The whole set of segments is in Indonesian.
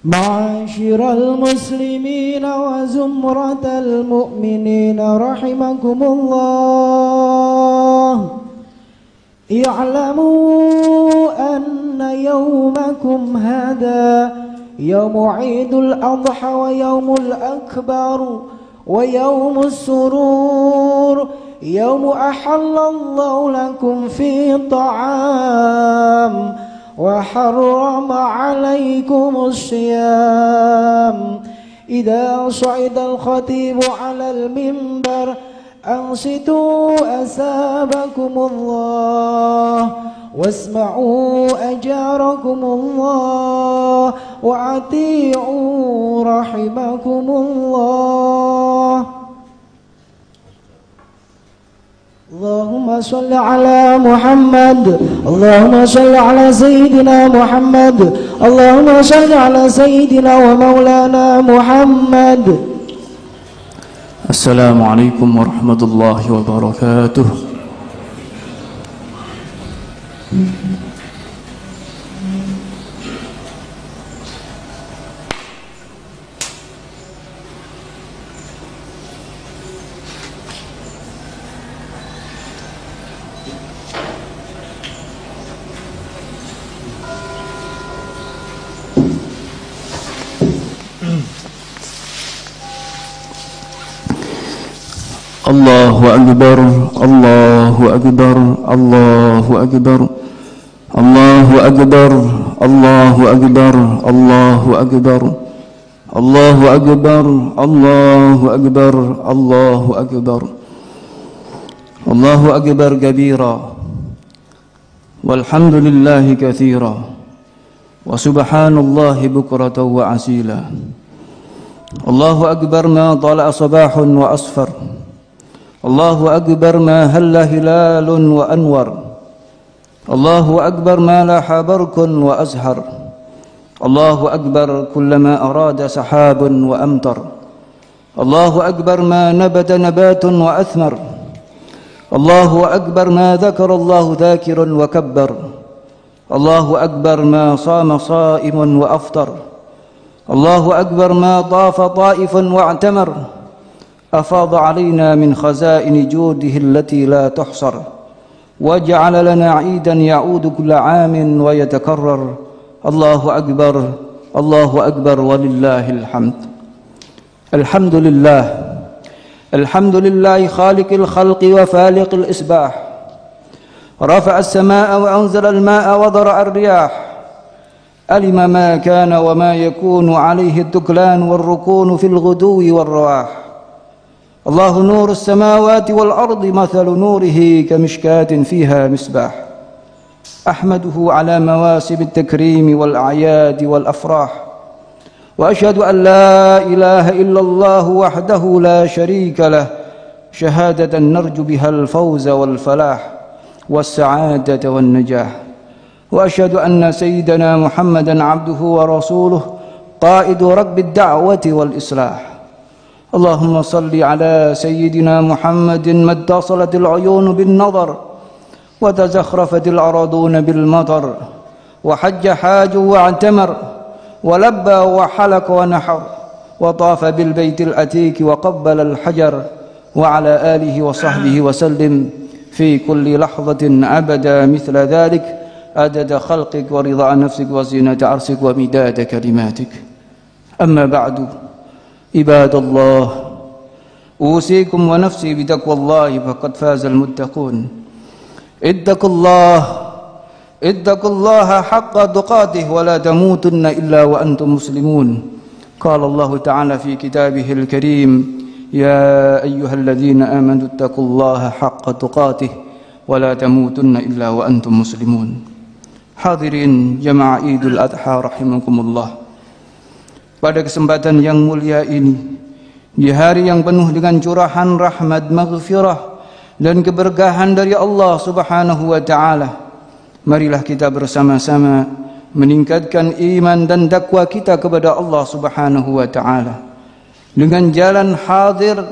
معاشر المسلمين وزمرة المؤمنين رحمكم الله، اعلموا أن يومكم هذا يوم عيد الأضحى ويوم الأكبر ويوم السرور، يوم أحل الله لكم فيه الطعام وحرم عليكم الصيام. إذا صعد الخطيب على المنبر أنصتوا أثابكم الله، واسمعوا أجاركم الله، وأطيعوا رحمكم الله. اللهم صل على محمد، اللهم صل على سيدنا محمد، اللهم صل على سيدنا ومولانا محمد. السلام عليكم ورحمة الله وبركاته. الله أكبر الله أكبر الله أكبر الله أكبر الله أكبر الله أكبر الله أكبر الله أكبر الله أكبر الله أكبر كبيرا والحمد لله كثيرا وسبحان الله بكرة وعسيلا. الله أكبر ما طلع صباح وأصفر، الله أكبر ما هل هلال وأنور، الله أكبر ما لاح برق وأزهر، الله أكبر كلما أراد سحاب وأمطر، الله أكبر ما نبت نبات وأثمر، الله أكبر ما ذكر الله ذاكر وكبر، الله أكبر ما صام صائم وأفطر، الله أكبر ما طاف طائف واعتمر، أفاض علينا من خزائن جوده التي لا تحصر، وجعل لنا عيدا يعود كل عام ويتكرر. الله أكبر الله أكبر ولله الحمد. الحمد لله الحمد لله خالق الخلق وفالق الإسباح، رفع السماء وأنزل الماء وضرع الرياح، علم ما كان وما يكون عليه التكلان والركون في الغدو والرواح. الله نور السماوات والأرض مثل نوره كمشكاة فيها مصباح. أحمده على مواسم التكريم والأعياد والأفراح، وأشهد أن لا إله إلا الله وحده لا شريك له، شهادة نرجو بها الفوز والفلاح والسعادة والنجاح. وأشهد أن سيدنا محمدًا عبده ورسوله قائد ركب الدعوة والإصلاح. اللهم صل على سيدنا محمد ما اتصلت العيون بالنظر، وتزخرفت الأراضون بالمطر، وحج حاج واعتمر، ولبى وحلق ونحر، وطاف بالبيت العتيق وقبل الحجر، وعلى آله وصحبه وسلم في كل لحظة أبدا مثل ذلك، عدد خلقك ورضا نفسك وزينة عرشك ومداد كلماتك. أما بعد، عباد الله، أوصيكم ونفسي بتقوى الله فقد فاز المتقون. اتقوا الله حق تقاته ولا تموتن إلا وأنتم مسلمون. قال الله تعالى في كتابه الكريم: يا أيها الذين آمنوا اتقوا الله حق تقاته ولا تموتن إلا وأنتم مسلمون. Hadirin jamaah Idul Adha rahimakumullah. Pada kesempatan yang mulia ini, di hari yang penuh dengan curahan rahmat, maghfirah dan keberkahan dari Allah Subhanahu wa taala, marilah kita bersama-sama meningkatkan iman dan takwa kita kepada Allah Subhanahu wa taala dengan jalan hadir,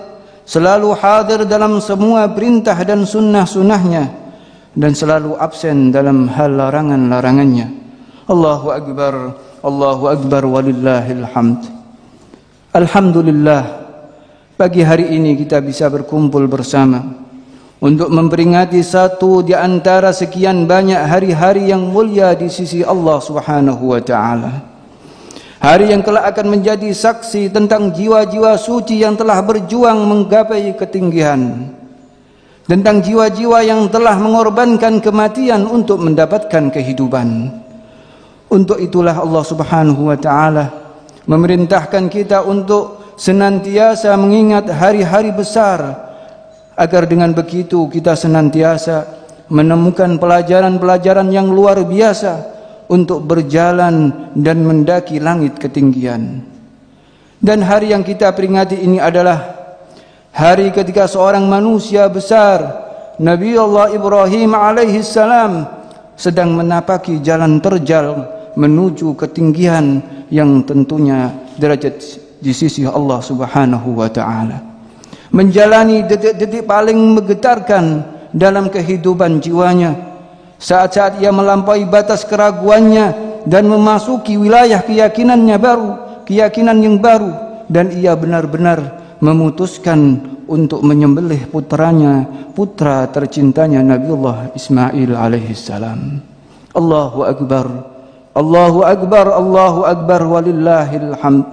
selalu hadir dalam semua perintah dan sunnah-sunnahnya, dan selalu absen dalam hal larangan-larangannya. Allahu Akbar Allahu Akbar walillahil hamd. Alhamdulillah, pagi hari ini kita bisa berkumpul bersama untuk memperingati satu di antara sekian banyak hari-hari yang mulia di sisi Allah Subhanahu wa taala. Hari yang kelak akan menjadi saksi tentang jiwa-jiwa suci yang telah berjuang menggapai ketinggian, tentang jiwa-jiwa yang telah mengorbankan kematian untuk mendapatkan kehidupan. Untuk itulah Allah Subhanahu wa taala memerintahkan kita untuk senantiasa mengingat hari-hari besar, agar dengan begitu kita senantiasa menemukan pelajaran-pelajaran yang luar biasa untuk berjalan dan mendaki langit ketinggian. Dan hari yang kita peringati ini adalah hari ketika seorang manusia besar, Nabi Allah Ibrahim alaihi salam, sedang menapaki jalan terjal menuju ketinggian yang tentunya derajat di sisi Allah Subhanahu wa taala. Menjalani detik-detik paling menggetarkan dalam kehidupan jiwanya, saat-saat ia melampaui batas keraguannya dan memasuki wilayah keyakinannya baru, keyakinan yang baru, dan ia benar-benar memutuskan untuk menyembelih putranya, putra tercintanya Nabiullah Ismail alaihi salam. Allahu Akbar, Allahu Akbar, Allahu Akbar walillahil hamd.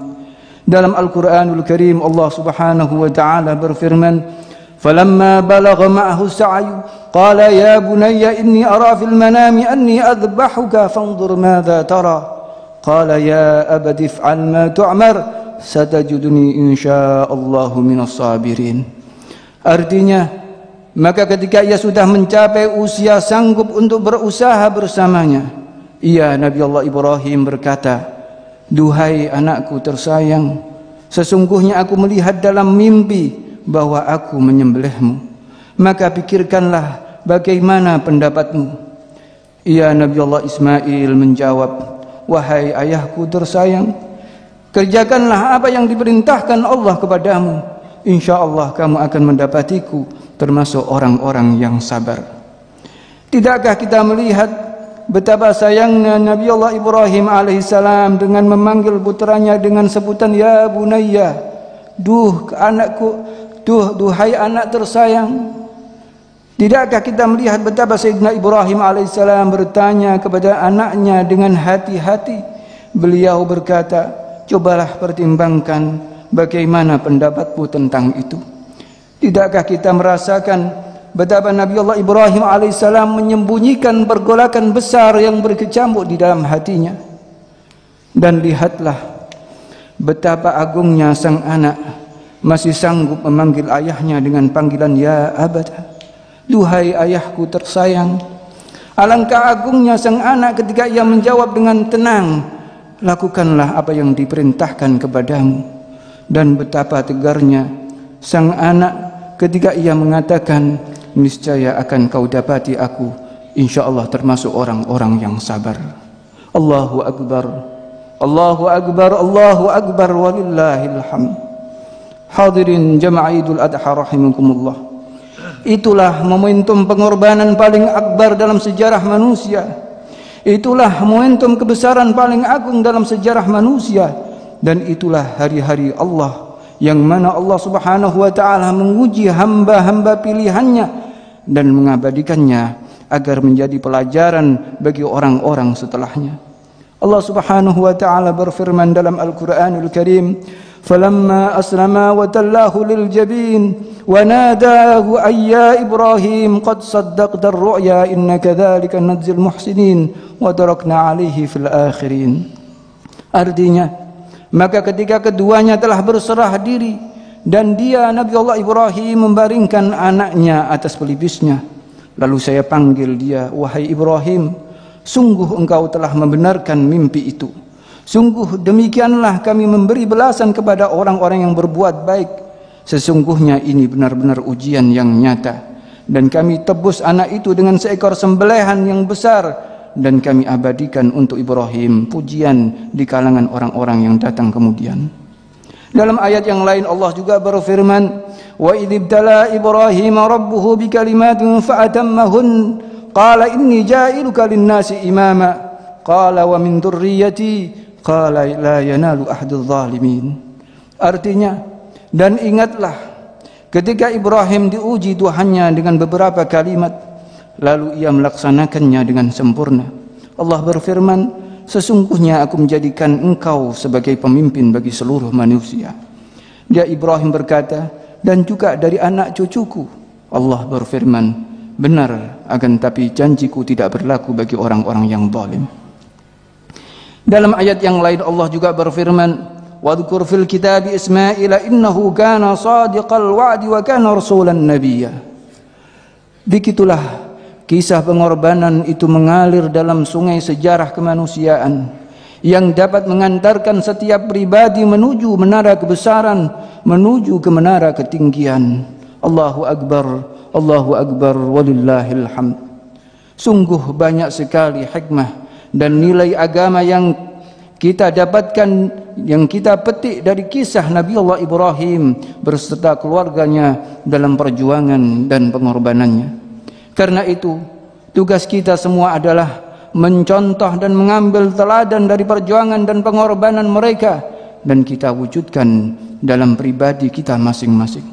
Dalam Al-Quranul Karim Allah Subhanahu wa taala berfirman, "Falamma balagha ma'ahu as-sa'yu qala ya bunayya inni ara fil manami anni adhbahuka fanzur madza tara." Qala ya abati if'al ma tu'mar satajiduni insyaallahu minas sabirin. Artinya, maka ketika ia sudah mencapai usia sanggup untuk berusaha bersamanya, Nabi Allah Ibrahim berkata, "Duhai anakku tersayang, sesungguhnya aku melihat dalam mimpi bahwa aku menyembelihmu. Maka pikirkanlah bagaimana pendapatmu." Nabi Allah Ismail menjawab, "Wahai ayahku tersayang, kerjakanlah apa yang diperintahkan Allah kepadamu. Insya Allah kamu akan mendapatiku termasuk orang-orang yang sabar." Tidakkah kita melihat betapa sayangnya Nabi Allah Ibrahim alaihissalam dengan memanggil putranya dengan sebutan ya bunayya, anakku, duhai anak tersayang. Tidakkah kita melihat betapa Sayyidina Ibrahim alaihissalam bertanya kepada anaknya dengan hati-hati? Beliau berkata, "Cobalah pertimbangkan bagaimana pendapatmu tentang itu." Tidakkah kita merasakan betapa Nabi Allah Ibrahim alaihissalam menyembunyikan pergolakan besar yang berkecamuk di dalam hatinya? Dan lihatlah betapa agungnya sang anak masih sanggup memanggil ayahnya dengan panggilan ya abada, duhai ayahku tersayang. Alangkah agungnya sang anak ketika ia menjawab dengan tenang, "Lakukanlah apa yang diperintahkan kepadamu." Dan betapa tegarnya sang anak ketika ia mengatakan, "Niscaya akan kau dapati aku insyaallah termasuk orang-orang yang sabar." Allahu Akbar, Allahu Akbar, Allahu Akbar walillahil hamd. Hadirin jamaah Idul Adha rahimakumullah. Itulah momentum pengorbanan paling akbar dalam sejarah manusia. Itulah momentum kebesaran paling agung dalam sejarah manusia. Dan itulah hari-hari Allah yang mana Allah Subhanahu wa taala menguji hamba-hamba pilihannya dan mengabadikannya agar menjadi pelajaran bagi orang-orang setelahnya. Allah Subhanahu wa taala berfirman dalam Al-Qur'anul Karim, "Falamma aslama wa tallahu lil jabin wa nadahu ayya Ibrahim qad saddaqta ar-ru'ya inna kadzalika najzil muhsinin wa tarakna 'alaihi fil akhirin." Artinya, maka ketika keduanya telah berserah diri dan dia Nabi Allah Ibrahim membaringkan anaknya atas pelipisnya, lalu saya panggil dia, "Wahai Ibrahim, sungguh engkau telah membenarkan mimpi itu. Sungguh demikianlah kami memberi balasan kepada orang-orang yang berbuat baik. Sesungguhnya ini benar-benar ujian yang nyata. Dan kami tebus anak itu dengan seekor sembelihan yang besar. Dan kami abadikan untuk Ibrahim pujian di kalangan orang-orang yang datang kemudian." Dalam ayat yang lain Allah juga berfirman, "Wa idzibtala Ibrahim rabbuhu bikalimatin fa'atammahun qala inni ja'iluka lin-nasi imama qala wa min dzurriyyati qala la yanalu ahdul zalimin. Artinya, dan ingatlah ketika Ibrahim diuji Tuhannya dengan beberapa kalimat, lalu ia melaksanakannya dengan sempurna. Allah berfirman, sesungguhnya aku menjadikan engkau sebagai pemimpin bagi seluruh manusia. Dia Ibrahim berkata, dan juga dari anak cucuku. Allah berfirman, benar, akan tapi janjiku tidak berlaku bagi orang-orang yang zalim. Dalam ayat yang lain Allah juga berfirman, wadhkur fil kitabi Ismail innahu kana sadiqal wa'di wa kana rasulan nabiyya. Begitulah kisah pengorbanan itu mengalir dalam sungai sejarah kemanusiaan yang dapat mengantarkan setiap pribadi menuju menara kebesaran, menuju ke menara ketinggian. Allahu Akbar, Allahu Akbar, walillahil hamd. Sungguh banyak sekali hikmah dan nilai agama yang kita dapatkan, yang kita petik dari kisah Nabi Allah Ibrahim berserta keluarganya dalam perjuangan dan pengorbanannya. Karena itu, tugas kita semua adalah mencontoh dan mengambil teladan dari perjuangan dan pengorbanan mereka, dan kita wujudkan dalam pribadi kita masing-masing.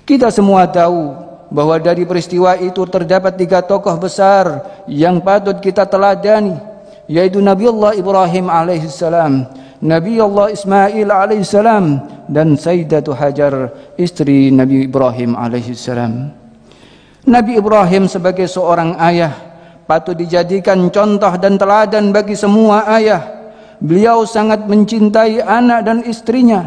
Kita semua tahu bahwa dari peristiwa itu terdapat 3 tokoh besar yang patut kita teladani, yaitu Nabi Allah Ibrahim alaihissalam, Nabi Allah Ismail alaihissalam, dan Sayyidatu Hajar, istri Nabi Ibrahim alaihissalam. Nabi Ibrahim sebagai seorang ayah patut dijadikan contoh dan teladan bagi semua ayah. Beliau sangat mencintai anak dan istrinya,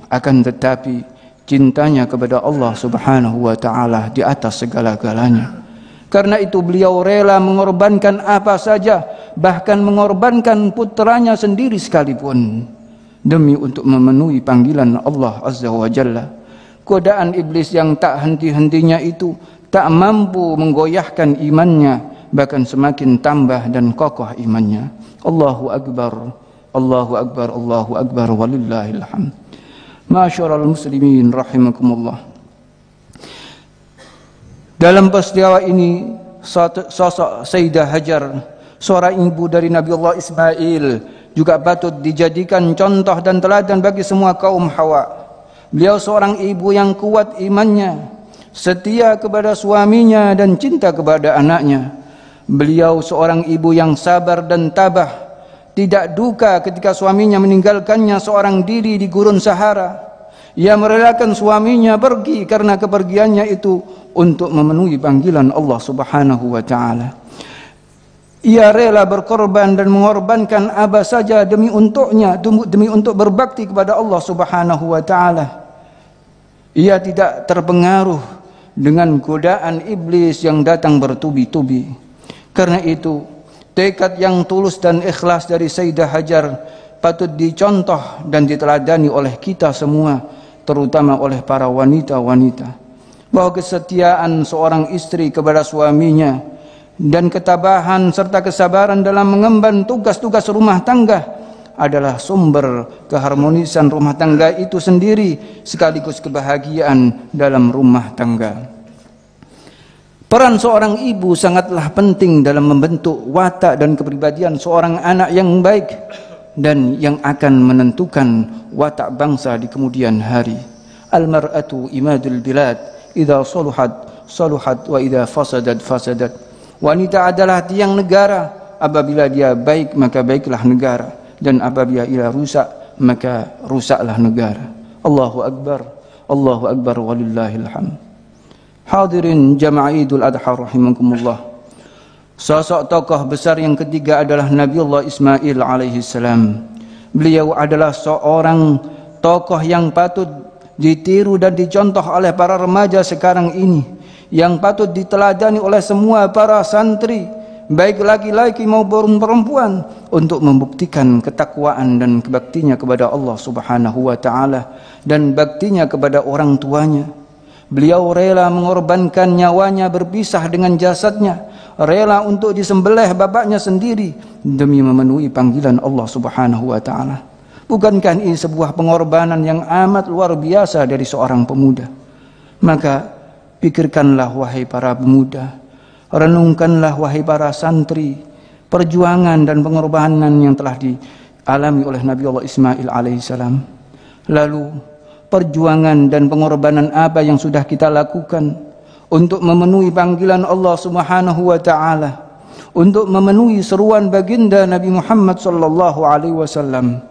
akan tetapi cintanya kepada Allah Subhanahu wa taala di atas segala-galanya. Karena itu beliau rela mengorbankan apa saja, bahkan mengorbankan putranya sendiri sekalipun, demi untuk memenuhi panggilan Allah Azza wa Jalla. Godaan iblis yang tak henti-hentinya itu tak mampu menggoyahkan imannya, bahkan semakin tambah dan kokoh imannya. Allahu Akbar, Allahu Akbar, Allahu Akbar, walillahil hamd. Ma'asyiral muslimin rahimakumullah. Dalam peristiwa ini, sosok Sayyidah Hajar, seorang ibu dari Nabi Allah Ismail, juga patut dijadikan contoh dan teladan bagi semua kaum Hawa. Beliau seorang ibu yang kuat imannya, setia kepada suaminya dan cinta kepada anaknya. Beliau seorang ibu yang sabar dan tabah, tidak duka ketika suaminya meninggalkannya seorang diri di gurun Sahara. Ia merelakan suaminya pergi karena kepergiannya itu untuk memenuhi panggilan Allah Subhanahu wa taala. Ia rela berkorban dan mengorbankan apa saja demi untuk berbakti kepada Allah Subhanahu wa taala. Ia tidak terpengaruh dengan godaan iblis yang datang bertubi-tubi. Karena itu, tekad yang tulus dan ikhlas dari Sayyidah Hajar patut dicontoh dan diteladani oleh kita semua, terutama oleh para wanita-wanita. Bahwa kesetiaan seorang istri kepada suaminya dan ketabahan serta kesabaran dalam mengemban tugas-tugas rumah tangga adalah sumber keharmonisan rumah tangga itu sendiri, sekaligus kebahagiaan dalam rumah tangga. Peran seorang ibu sangatlah penting dalam membentuk watak dan kepribadian seorang anak yang baik dan yang akan menentukan watak bangsa di kemudian hari. Al-mar'atu imadul bilad, idza saluhat saluhat wa idza fasadat fasadat. Wanita adalah tiang negara, apabila dia baik maka baiklah negara, dan apabila ia rusak maka rusaklah negara. Allahu Akbar, Allahu Akbar, walillahil hamd. Hadirin jamaah Idul Adha rahimakumullah. Sosok tokoh besar yang ketiga adalah Nabi Allah Ismail alaihissalam. Beliau adalah seorang tokoh yang patut ditiru dan dicontoh oleh para remaja sekarang ini, yang patut diteladani oleh semua para santri, baik laki-laki maupun perempuan, untuk membuktikan ketakwaan dan kebaktinya kepada Allah Subhanahu wa taala dan baktinya kepada orang tuanya. Beliau rela mengorbankan nyawanya berpisah dengan jasadnya, rela untuk disembelih bapaknya sendiri demi memenuhi panggilan Allah Subhanahu wa taala. Bukankah ini sebuah pengorbanan yang amat luar biasa dari seorang pemuda? Maka pikirkanlah wahai para pemuda, renungkanlah wahai para santri, perjuangan dan pengorbanan yang telah dialami oleh Nabi Allah Ismail alaihissalam. Lalu perjuangan dan pengorbanan apa yang sudah kita lakukan untuk memenuhi panggilan Allah Subhanahu wa taala, untuk memenuhi seruan baginda Nabi Muhammad sallallahu alaihi wasallam,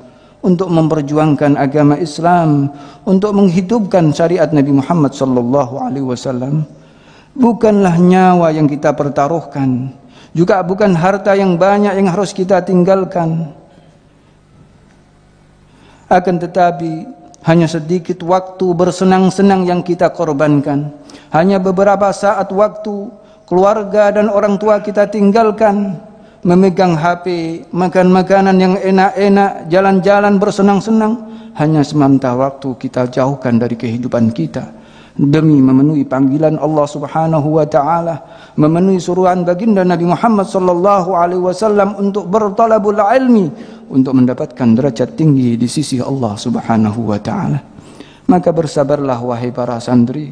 untuk memperjuangkan agama Islam, untuk menghidupkan syariat Nabi Muhammad sallallahu alaihi wasallam. Bukanlah nyawa yang kita pertaruhkan, juga bukan harta yang banyak yang harus kita tinggalkan. Akan tetapi hanya sedikit waktu bersenang-senang yang kita korbankan. Hanya beberapa saat waktu keluarga dan orang tua kita tinggalkan, memegang HP, makan makanan yang enak-enak, jalan-jalan bersenang-senang. Hanya sementara waktu kita jauhkan dari kehidupan kita demi memenuhi panggilan Allah Subhanahu wa taala, memenuhi suruhan baginda Nabi Muhammad sallallahu alaihi wasallam untuk bertalabul ilmi, untuk mendapatkan derajat tinggi di sisi Allah Subhanahu wa taala. Maka bersabarlah wahai para santri,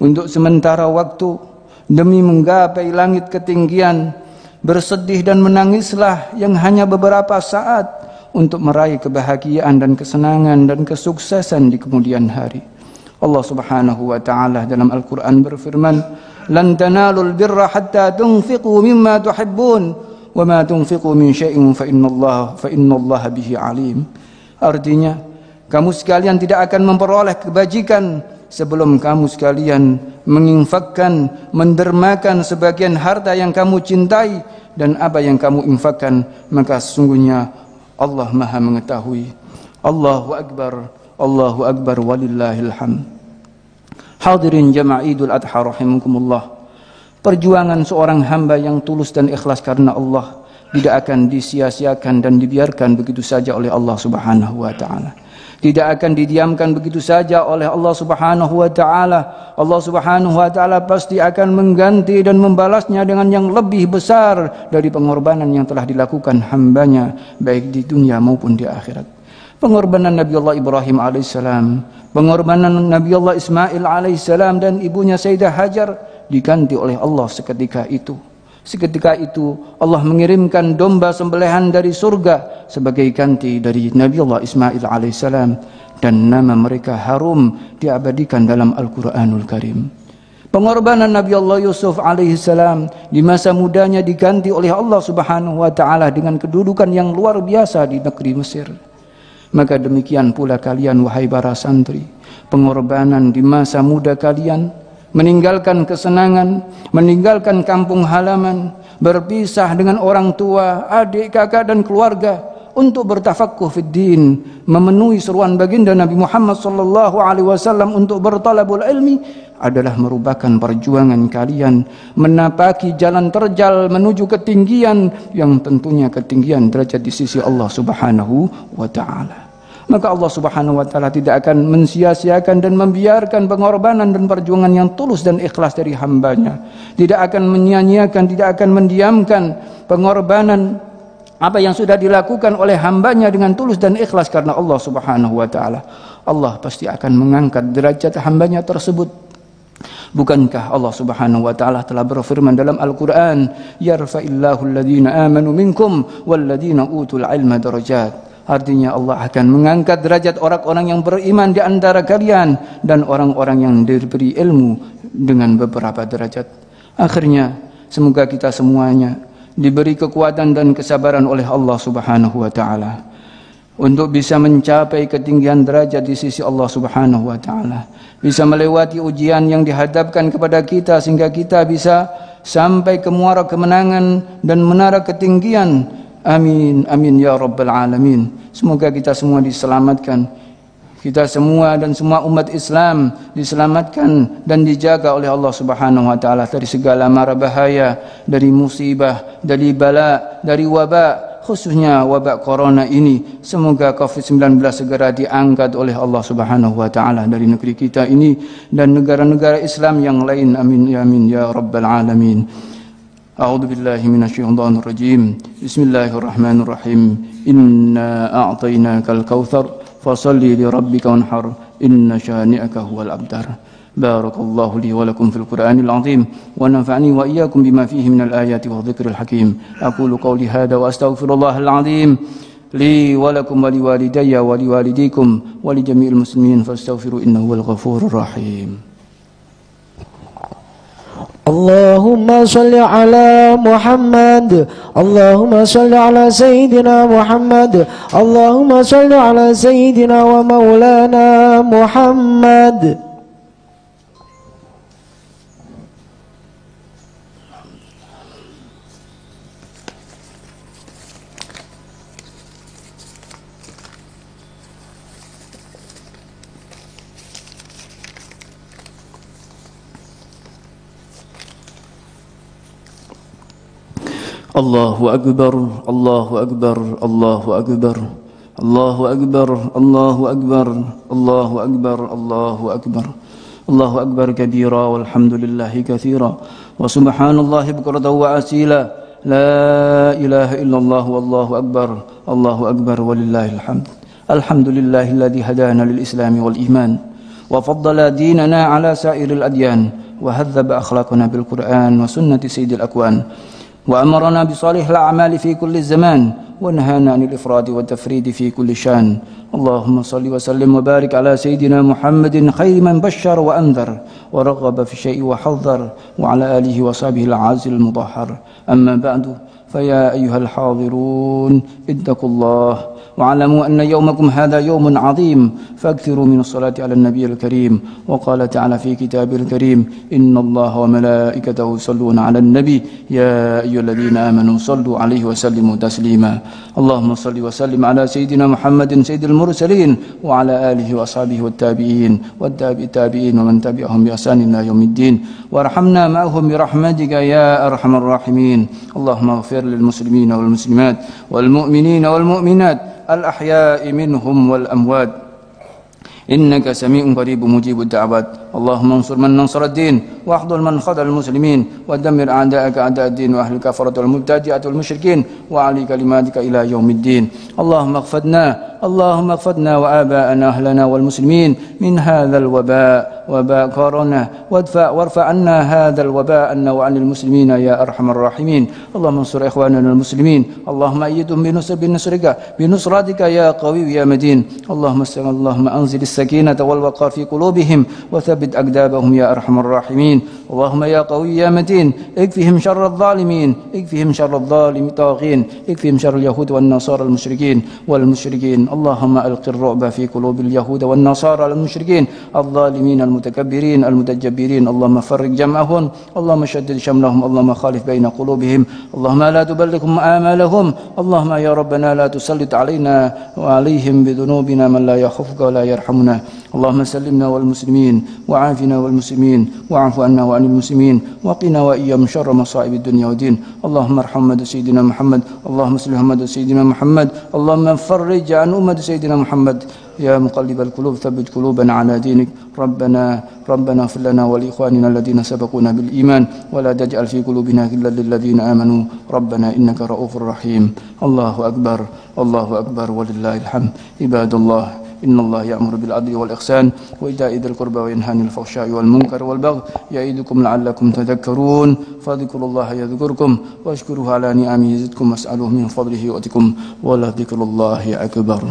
untuk sementara waktu demi menggapai langit ketinggian, bersedih dan menangislah yang hanya beberapa saat untuk meraih kebahagiaan dan kesenangan dan kesuksesan di kemudian hari. Allah Subhanahu wa taala dalam Al-Qur'an berfirman, "Lan tanalul birra hatta tunfiqu mimma tuhibbun, wa ma tunfiqu min syai'in fa innallaha bihi alim." Artinya, kamu sekalian tidak akan memperoleh kebajikan sebelum kamu sekalian menginfakkan, mendermakan sebagian harta yang kamu cintai, dan apa yang kamu infakkan, maka sesungguhnya Allah Maha mengetahui. Allahu Akbar walillahil hamd. Hadirin jamaah Idul Adha rahimakumullah. Perjuangan seorang hamba yang tulus dan ikhlas karena Allah tidak akan disia-siakan dan dibiarkan begitu saja oleh Allah Subhanahu wa taala. Tidak akan didiamkan begitu saja oleh Allah Subhanahu wa taala. Allah Subhanahu wa taala pasti akan mengganti dan membalasnya dengan yang lebih besar dari pengorbanan yang telah dilakukan hambanya baik di dunia maupun di akhirat. Pengorbanan Nabi Allah Ibrahim alaihissalam, pengorbanan Nabi Allah Ismail alaihissalam dan ibunya Sayyidah Hajar diganti oleh Allah seketika itu. Seketika itu Allah mengirimkan domba sembelihan dari surga sebagai ganti dari Nabi Allah Ismail alaihissalam, dan nama mereka harum diabadikan dalam Al-Quranul Karim. Pengorbanan Nabi Allah Yusuf alaihissalam di masa mudanya diganti oleh Allah Subhanahu wa taala dengan kedudukan yang luar biasa di negeri Mesir. Maka demikian pula kalian wahai para santri, pengorbanan di masa muda kalian, meninggalkan kesenangan, meninggalkan kampung halaman, berpisah dengan orang tua, adik, kakak dan keluarga untuk bertafaqquh fid din, memenuhi seruan baginda Nabi Muhammad sallallahu alaihi wasallam untuk bertalabul ilmi, adalah merupakan perjuangan kalian menapaki jalan terjal menuju ketinggian yang tentunya ketinggian derajat di sisi Allah Subhanahu wa taala. Maka Allah Subhanahu wa taala tidak akan mensia-siakan dan membiarkan pengorbanan dan perjuangan yang tulus dan ikhlas dari hambanya. Tidak akan menyia-nyiakan, tidak akan mendiamkan pengorbanan apa yang sudah dilakukan oleh hambanya dengan tulus dan ikhlas karena Allah Subhanahu wa taala. Allah pasti akan mengangkat derajat hambanya tersebut. Bukankah Allah Subhanahu wa taala telah berfirman dalam Al-Qur'an, "Yarfa'illahu alladhina amanu minkum walladhina utul ilma darajat." Artinya Allah akan mengangkat derajat orang-orang yang beriman di antara kalian dan orang-orang yang diberi ilmu dengan beberapa derajat. Akhirnya semoga kita semuanya diberi kekuatan dan kesabaran oleh Allah Subhanahu wa taala untuk bisa mencapai ketinggian derajat di sisi Allah Subhanahu wa taala, bisa melewati ujian yang dihadapkan kepada kita sehingga kita bisa sampai ke muara kemenangan dan menara ketinggian. Amin amin ya rabbal alamin. Semoga kita semua diselamatkan, kita semua dan semua umat Islam diselamatkan dan dijaga oleh Allah Subhanahu wa taala dari segala mara bahaya, dari musibah, dari bala, dari wabak, khususnya wabak corona ini. Semoga COVID-19 segera diangkat oleh Allah Subhanahu wa taala dari negeri kita ini dan negara-negara Islam yang lain. Amin ya amin ya rabbal alamin. A'udzu billahi minasyaitonir rajim. Bismillahirrahmanirrahim. Inna a'tainakal kautsar fasalli li rabbika wanhar. Inna syani'aka huwal abtar. Barakallahu li wa lakum fil Qur'anil 'azim wa nafa'ani wa iyyakum bima fihi minal ayati wa dhikril hakim. Aqulu qawli hadha wa astaghfirullahal 'azim لي ولكم ولوالدي ولوالديكم ولجميع المسلمين فاستغفروا إنه هو الغفور الرحيم. اللهم صل على محمد، اللهم صل على سيدنا محمد، اللهم صل على سيدنا ومولانا محمد. الله أكبر الله أكبر الله أكبر الله أكبر الله أكبر الله أكبر الله أكبر الله أكبر كبيرا والحمد لله كثيرا وسبحان الله بكرة وأصيلا لا إله إلا الله والله أكبر الله أكبر ولله الحمد. الحمد لله الذي هدانا للإسلام والإيمان وفضل ديننا على سائر الأديان وهذب أخلاقنا بالقرآن وسنة سيد الأكوان وأمرنا بصالح الأعمال في كل الزمان ونهانا عن الإفراد والتفريد في كل شان. اللهم صل وسلم وبارك على سيدنا محمد خير من بشر وأنذر ورغب في شيء وحذر وعلى آله وصحبه العازل المطهر. أما بعد فيا أيها الحاضرون اتقوا الله واعلموا أن يومكم هذا يوم عظيم فاكثروا من الصلاة على النبي الكريم. وقال تعالى في كتابه الكريم إن الله وملائكته يصلون على النبي يا أيها الذين آمنوا صلوا عليه وسلموا تسليما. اللهم صل وسلم على سيدنا محمد سيد المرسلين وعلى آله وأصحابه والتابعين والتابعين ومن تبعهم بإحسان إلى يوم الدين وارحمنا معهم برحمتك يا أرحم الراحمين. اللهم اغفر للمسلمين والمسلمات والمؤمنين والمؤمنات الأحياء منهم والأموات إنك سميع قريب مجيب الدعوات. اللهم انصر من نصر الدين واحضر من خذل المسلمين ودمر أعداءك أعداء الدين وأهل الكفرة والمبتدعة والمشركين وعلي كلماتك إلى يوم الدين. اللهم اغفدنا وآباءنا أهلنا والمسلمين من هذا الوباء وباء كورونا وارفع عنا هذا الوباء عنا وعن المسلمين يا أرحم الراحمين. اللهم انصر إخواننا المسلمين اللهم أيدهم بنصرتك يا قوي يا متين. اللهم أنزل السكينة والوقار في قلوبهم وثبت أقدامهم يا أرحم الراحمين. اللهم يا قوي يا متين اكفهم شر الظالمين اكفهم شر الظالم طاغين اكفهم شر اليهود والنصارى المشركين والمشركين. اللهم ألق الرعب في قلوب اليهود والنصارى المشركين الظالمين المتكبرين المتجبرين. اللهم فرق جمعهم اللهم شدد شملهم اللهم خالف بين قلوبهم اللهم لا تبلغهم آمالهم. اللهم يا ربنا لا تسلط علينا وعليهم بذنوبنا من لا يخافك ولا يرحمنا. اللهم سلمنا والمسلمين وعافنا والمسلمين واعف عنا وعن المسلمين وقنا وإياهم شر مصائب الدنيا والدين. اللهم ارحم أمة سيدنا محمد اللهم اصلح أمة سيدنا محمد اللهم فرج عن أمة سيدنا محمد. يا مقلب القلوب ثبت قلوبنا على دينك. ربنا اغفر لنا ولإخواننا الذين سبقونا بالإيمان ولا تجعل في قلوبنا غلا للذين آمنوا ربنا إنك رؤوف رحيم. الله أكبر الله أكبر ولله الحمد. عباد الله إن الله يأمر بالعدل والإحسان وإيتاء ذي القربى وينهى عن الفحشاء والمنكر والبغي يعظكم لعلكم تذكرون. فاذكروا الله يذكركم واشكروه على نعمه يزدكم واسألوه من فضله يؤتكم ولذكر الله أكبر.